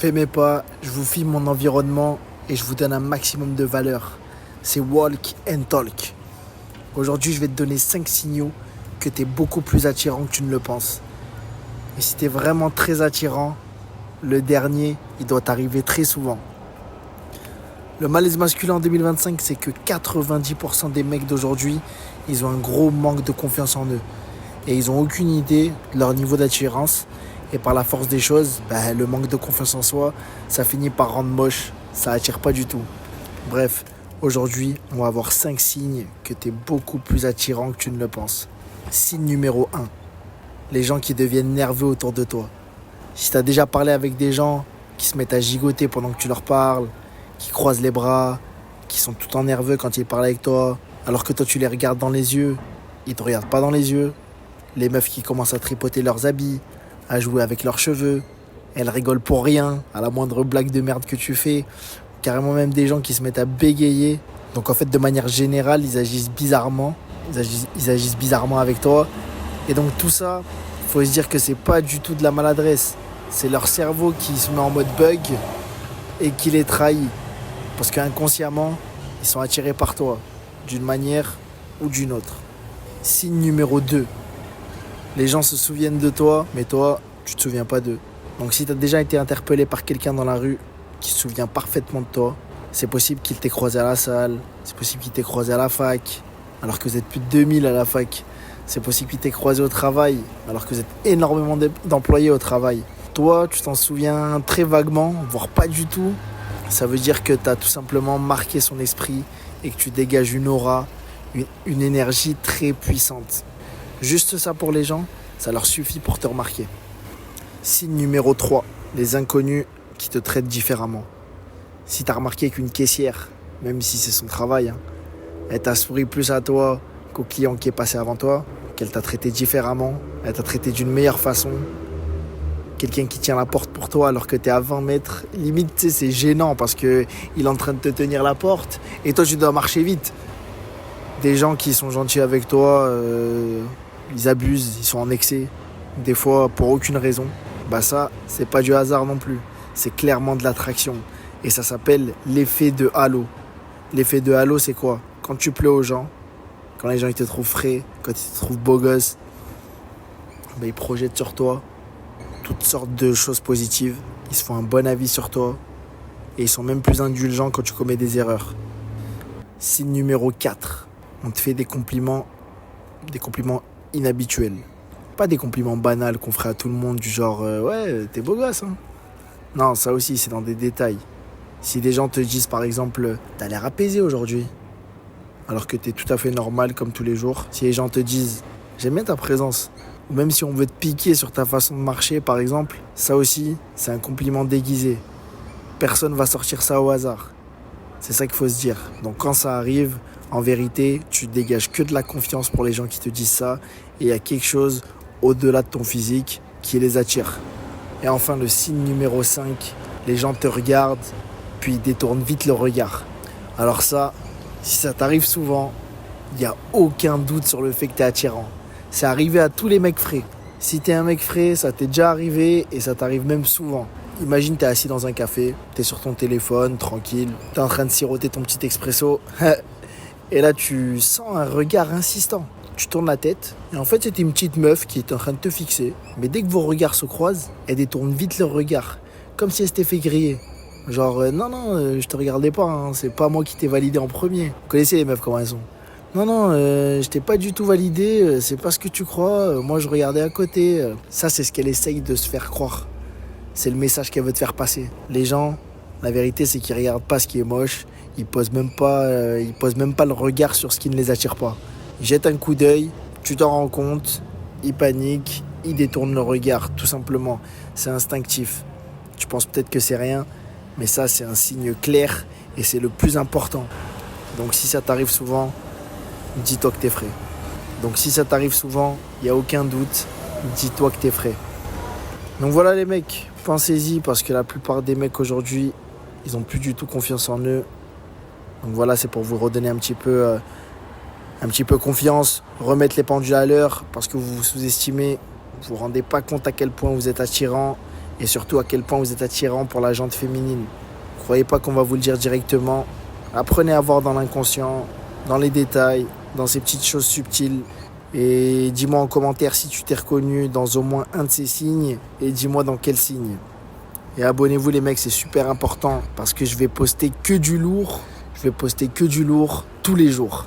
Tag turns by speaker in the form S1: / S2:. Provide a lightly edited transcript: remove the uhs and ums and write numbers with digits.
S1: fais mes pas, je vous filme mon environnement et je vous donne un maximum de valeur. C'est Walk and Talk. Aujourd'hui, je vais te donner 5 signaux que tu es beaucoup plus attirant que tu ne le penses. Et si tu es vraiment très attirant, le dernier, il doit t'arriver très souvent. Le malaise masculin en 2025, c'est que 90% des mecs d'aujourd'hui, ils ont un gros manque de confiance en eux. Et ils n'ont aucune idée de leur niveau d'attirance. Et par la force des choses, le manque de confiance en soi, ça finit par rendre moche. Ça attire pas du tout. Bref, aujourd'hui, on va avoir 5 signes que tu es beaucoup plus attirant que tu ne le penses. Signe numéro 1. Les gens qui deviennent nerveux autour de toi. Si tu as déjà parlé avec des gens qui se mettent à gigoter pendant que tu leur parles, qui croisent les bras, qui sont tout le temps nerveux quand ils parlent avec toi, alors que toi tu les regardes dans les yeux, ils te regardent pas dans les yeux. Les meufs qui commencent à tripoter leurs habits, à jouer avec leurs cheveux, elles rigolent pour rien, à la moindre blague de merde que tu fais. Carrément même des gens qui se mettent à bégayer. Donc en fait, de manière générale, ils agissent bizarrement. Ils agissent bizarrement avec toi. Et donc tout ça, faut se dire que c'est pas du tout de la maladresse. C'est leur cerveau qui se met en mode bug et qui les trahit. Parce qu'inconsciemment, ils sont attirés par toi, d'une manière ou d'une autre. Signe numéro 2. Les gens se souviennent de toi, mais toi, tu te souviens pas d'eux. Donc si tu as déjà été interpellé par quelqu'un dans la rue qui se souvient parfaitement de toi, c'est possible qu'il t'ait croisé à la salle, c'est possible qu'il t'ait croisé à la fac, alors que vous êtes plus de 2000 à la fac. C'est possible qu'il t'ait croisé au travail, alors que vous êtes énormément d'employés au travail. Toi, tu t'en souviens très vaguement, voire pas du tout. Ça veut dire que tu as tout simplement marqué son esprit et que tu dégages une aura, une énergie très puissante. Juste ça pour les gens, ça leur suffit pour te remarquer. Signe numéro 3, les inconnus qui te traitent différemment. Si tu as remarqué qu'une caissière, même si c'est son travail, elle t'a souri plus à toi qu'au client qui est passé avant toi, qu'elle t'a traité différemment, elle t'a traité d'une meilleure façon, quelqu'un qui tient la porte pour toi alors que tu es à 20 mètres, limite tu sais, c'est gênant parce qu'il est en train de te tenir la porte et toi tu dois marcher vite. Des gens qui sont gentils avec toi, ils abusent, ils sont en excès, des fois pour aucune raison. Ça, c'est pas du hasard non plus, c'est clairement de l'attraction. Et ça s'appelle l'effet de halo. L'effet de halo, c'est quoi? Quand tu plais aux gens, quand les gens ils te trouvent frais, quand ils te trouvent beau gosse, ils projettent sur toi toutes sortes de choses positives. Ils se font un bon avis sur toi et ils sont même plus indulgents quand tu commets des erreurs. Signe numéro 4. On te fait des compliments inhabituels. Pas des compliments banals qu'on ferait à tout le monde du genre ouais, t'es beau gosse, hein. Non, ça aussi, c'est dans des détails. Si des gens te disent par exemple t'as l'air apaisé aujourd'hui, alors que t'es tout à fait normal comme tous les jours. Si les gens te disent j'aime bien ta présence, ou même si on veut te piquer sur ta façon de marcher par exemple, ça aussi, c'est un compliment déguisé. Personne va sortir ça au hasard. C'est ça qu'il faut se dire. Donc quand ça arrive, en vérité, tu dégages que de la confiance pour les gens qui te disent ça. Et il y a quelque chose au-delà de ton physique qui les attire. Et enfin, le signe numéro 5, les gens te regardent, puis ils détournent vite le regard. Alors ça, si ça t'arrive souvent, il n'y a aucun doute sur le fait que tu es attirant. C'est arrivé à tous les mecs frais. Si tu es un mec frais, ça t'est déjà arrivé et ça t'arrive même souvent. Imagine, t'es assis dans un café, t'es sur ton téléphone, tranquille, t'es en train de siroter ton petit expresso. Et là, tu sens un regard insistant. Tu tournes la tête, et en fait, c'était une petite meuf qui est en train de te fixer. Mais dès que vos regards se croisent, elle détourne vite leur regard, comme si elle s'était fait griller. Genre, non, je te regardais pas, hein, c'est pas moi qui t'ai validé en premier. Vous connaissez les meufs, comment elles sont. Non, je t'ai pas du tout validé, c'est pas ce que tu crois, moi je regardais à côté. Ça, c'est ce qu'elle essaye de se faire croire. C'est le message qu'elle veut te faire passer. Les gens, la vérité, c'est qu'ils regardent pas ce qui est moche. Ils posent même pas le regard sur ce qui ne les attire pas. Ils jettent un coup d'œil, tu t'en rends compte, ils paniquent, ils détournent le regard, tout simplement. C'est instinctif. Tu penses peut-être que c'est rien, mais ça, c'est un signe clair et c'est le plus important. Donc si ça t'arrive souvent, dis-toi que t'es frais. Donc si ça t'arrive souvent, il n'y a aucun doute, dis-toi que t'es frais. Donc voilà les mecs, pensez-y parce que la plupart des mecs aujourd'hui, ils n'ont plus du tout confiance en eux. Donc voilà, c'est pour vous redonner un petit peu confiance, remettre les pendules à l'heure parce que vous vous sous-estimez, vous vous rendez pas compte à quel point vous êtes attirant et surtout à quel point vous êtes attirant pour la gente féminine. Croyez pas qu'on va vous le dire directement. Apprenez à voir dans l'inconscient, dans les détails, dans ces petites choses subtiles. Et dis-moi en commentaire si tu t'es reconnu dans au moins un de ces signes et dis-moi dans quel signe. Et abonnez-vous les mecs, c'est super important parce que je vais poster que du lourd. Je vais poster que du lourd tous les jours.